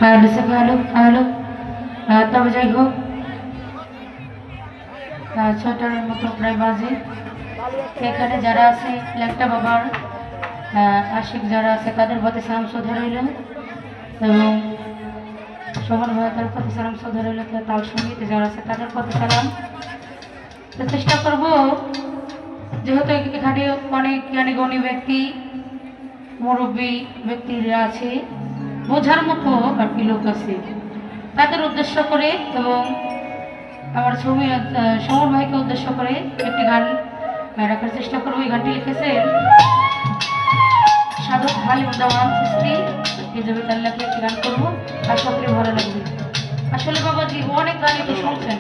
ভালো ভালো। তবে যাই হোক, 6টার মতো প্রায় বাজে। এখানে যারা আছে ল্যাংটা বাবার আশিক যারা আছে তাদের প্রতি সালাম শ্রদ্ধা রইল, এবং শোভন ভাইয়ের প্রতি সালাম শ্রদ্ধা রইল। তাল সঙ্গীতে যারা আছে তাদের প্রতি সালাম। তো চেষ্টা করব, যেহেতু এখানে অনেক জ্ঞানী গণী ব্যক্তি মুরব্বী ব্যক্তিরা আছে, বোঝার মতো আর কি লোক আছে, তাদের উদ্দেশ্য করে এবং আমার ছবি সমর ভাইকে উদ্দেশ্য করে একটি গান রাখার চেষ্টা করবো। এই গানটি লিখেছেন সাধক হালিম দেওয়ান সৃষ্টি। এই জন্য তার লেখা একটি গান করবো, আশা করি ভালো লাগবে। আসলে বাবাজি অনেক গানই তো শুনছেন,